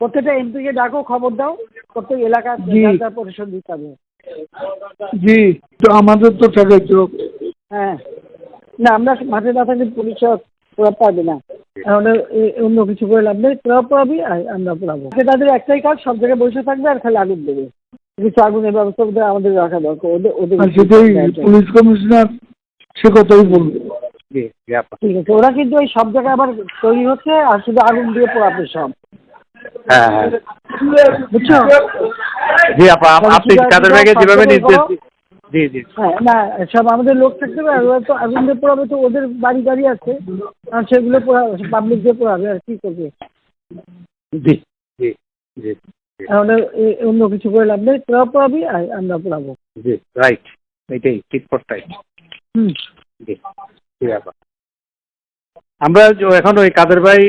প্রত্যেকটা এমপিকে ডাকো, খবর দাও, প্রত্যেক এলাকার পরিষদ দিতে হবে। জি, তো আমাদের তো ঠেকাইতে। হ্যাঁ, না আমরা মাঠে না থাকলে পুলিশও প্রভাব পাবে না, তাহলে অন্য কিছু করে লাভ নেই। প্রভাব পাবি আর আমরা পড়াবো। তাদের একটাই কাজ, সব জায়গায় বসে থাকবে আর খালি আগুন দেবে। কিছু আগুনের ব্যবস্থা আমাদের রাখা দরকার। ওদের পুলিশ কমিশনার সে কথাই বলবে। ঠিক আছে, ওরা কিন্তু ওই সব জায়গায় আবার তৈরি হচ্ছে আর শুধু আগুন দিয়ে পোড়াবে সব। হ্যাঁ হ্যাঁ, বুঝছো? জি আপা, আপনি কাদের ব্যাগে যেভাবে নির্দেশ। জি জি, হ্যাঁ, না সব আমাদের লোক থাকতে হবে। আর ওরা তো আগুন দিয়ে পোড়াবে, তো ওদের বাড়ি গাড়ি আছে, আর সেগুলো পাবলিক দিয়ে পোড়াবে আর কি করবে। জি জি জি, তাহলে অন্য কিছু করে লাভ নেই। তোরা পোড়াবি আর আমরা পোড়াবো। জি রাইট, এটাই ঠিক কথাই। জি জি আপা, আমরা এখন ওই কাদের ভাই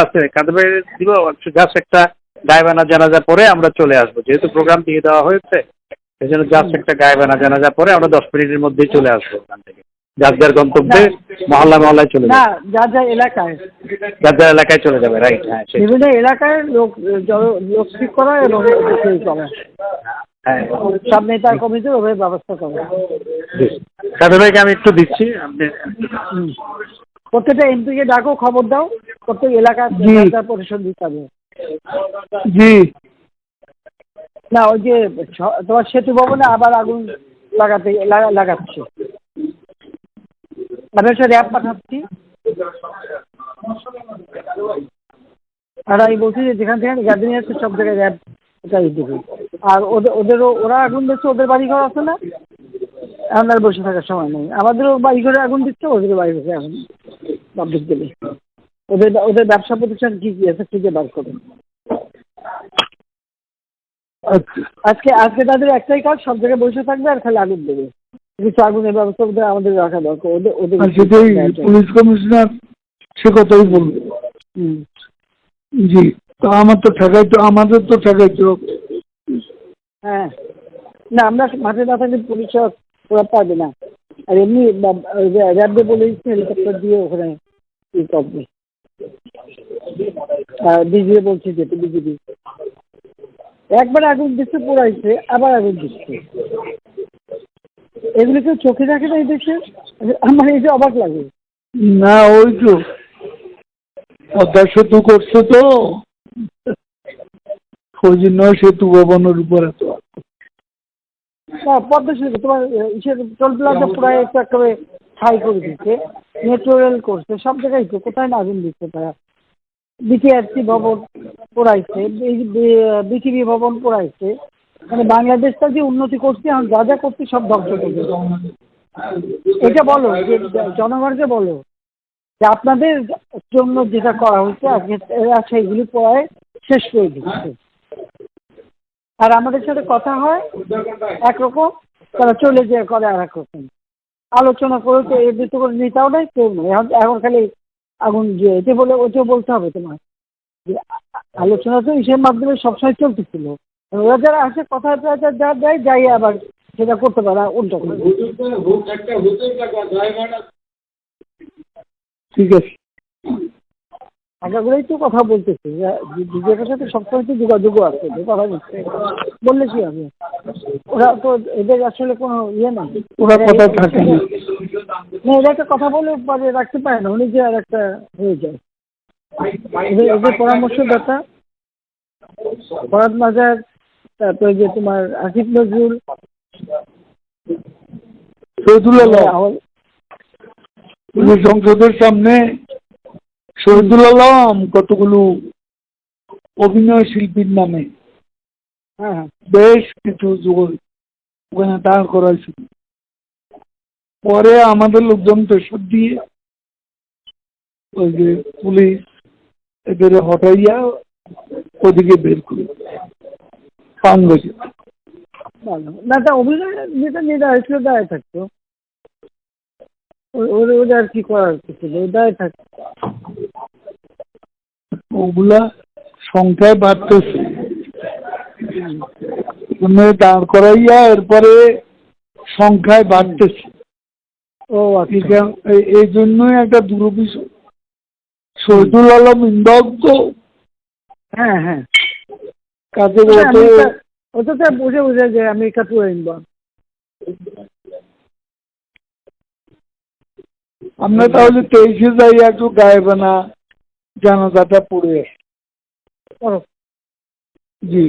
আছে, কাদের ভাই দিব জাস্ট একটা গায়েবানা জানাজা পরে আমরা চলে আসবো, যেহেতু প্রোগ্রাম দিয়ে দেওয়া হয়েছে সেই জন্য জাস্ট একটা গায়েবানা জানাজা পরে আমরা 10 মিনিটের মধ্যেই চলে আসবো ওখান থেকে। যার যার গন্তব্যে মহল্লায় চলে যাবে। না, যার যার এলাকায় চলে যাবে। রাইট, হ্যাঁ বিভিন্ন এলাকায় লোক ঠিক করা এবং করা, হ্যাঁ, সব নেতা কমিটির ওভাবে ব্যবস্থা করা। কাদের ভাইকে আমি একটু দিচ্ছি, আপনি প্রত্যেকটা এমপিকে ডাকো, খবর দাও, প্রত্যেক এলাকার পরিষদ দিতে হবে। জি, না ওই যে তোমার সেতু ভবনে আবার আগুন লাগাচ্ছে, আমি একটা র্যাব পাঠাচ্ছি। আর আমি বলছি যে যেখান থেকে গ্যাদারিং আছে সব জায়গায় র্যাব দেবে। আর ওরা আগুন দিচ্ছে, ওদের বাড়ি ঘর আছে না, আমাদের বসে থাকার সময় নেই। আমাদেরও বাড়ি ঘরে আগুন দিচ্ছে, ওদেরও বাড়ি ঘরে আগুন পাবলিক দিলে। ওদের ব্যবসা প্রতিষ্ঠান কি কি আছে খুঁজে বার করে। আজকে তাদের একটাই কাজ, সব জায়গায় বসে থাকবে আর খালি আগুন দেবে। কিছু আগুনের ব্যবস্থা আমাদের রাখা দরকার। ওদের পুলিশ কমিশনার সে কথাই বলবে। জি, তো আমাদের তো ঠেকাইতে। হ্যাঁ, না আমরা মাঠে না থাকলে পুলিশও প্রভাব পাবে না। আর এমনি র্যাব বলে দিচ্ছে হেলিকপ্টার দিয়ে ওখানে ই করবে। বিজিবি বলছে যেতে, বিজিবি একবার আগুন দিচ্ছে, পোড়াইছে, আবার আগুন দিচ্ছে। এগুলো কেউ চোখে রাখে না এই দেশে। আমার এই যে অবাক লাগে। না ওই তো পদ্মা সেতু করছে তো, ওই জন্য সেতু ভবনের উপর এত। পদ্মা সেতু তোমার টোল প্লাজা পুরাই একটু একেবারে ছাই করে দিচ্ছে, মেট্রো রেল করছে, সব জায়গায় তো কোথায় না আগুন দিচ্ছে তারা। বিটিআরসি ভবন পোড়াইছে, বিটিভি ভবন পোড়াইছে। মানে বাংলাদেশটা যে উন্নতি করছে, এখন যা যা করছে সব ধ্বংস করছে। এটা বলো যে জনগণকে বলো যে আপনাদের জন্য যেটা করা হচ্ছে আজকে এরা সেইগুলি পড়ায় শেষ করে দিচ্ছে। আর আমাদের সাথে কথা হয় একরকম, তারা চলে যেয়ে করে আর এক রকম। আলোচনা করে তো এর ভিতরে করে নেতাও নাই, কেউ নেই। এখন খালি আগুন যে এটা বলে ওইটাও বলতে হবে তোমার যে আলোচনা তো ইসের মাধ্যমে সবসময় চলতেছিল। ওরা যারা আসে কথা যা দেয় যাই আবার সেটা করতে পারে উল্টো। ঠিক আছে, আগাগুলোই তো কথা বলতেছে, বিজেপির সাথে সবসময় তো যোগাযোগ আছে, কথা বলছে, বললে কি হবে। ওরা তো এদের আসলে কোনো ইয়ে না, ওরা কথা থাকে না। এরা একটা কথা বলে পরে রাখতে পারে না, উনি যে আর একটা হয়ে যায়। এদের পরামর্শদাতা ফরাদ মাজার, তারপরে যে তোমার আসিফ নজরুল, শহীদুল আলম, সংসদের সামনে শহীদুল আলম কতগুলো অভিনয় শিল্পীর নামে বেশ কিছু ওখানে দাঁড় করাইছিল। পরে আমাদের লোকজন প্রেশার দিয়ে ওই যে পুলিশ এদের হটাইয়া ওদিকে বের করে পাঙ্গজে। না, তা অভিনয় যেটা নিয়ে হয়েছিল দাঁড়ায় থাকতো, ওদের আর কি করার ছিল, দাঁড়ায় থাকতো। ওগুলা সংখ্যায় বাড়তেছে, দাঁড় করাইয়া এরপরে সংখ্যায় বাড়তেছে। ও আচ্ছা, এই জন্যই একটা দুরভিযোগ। শহীদুল আলম ইন্দগ্ধ, হ্যাঁ হ্যাঁ, কাজের ওটা তো বুঝে বুঝে যে আমেরিকা পুরো ইনভলভ। আমরা তাহলে 23-এ যাই, একটু গায়েবানা জানাজাটা পড়ে। করো। জি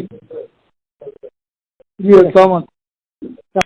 জি, আসসালামু আলাইকুম।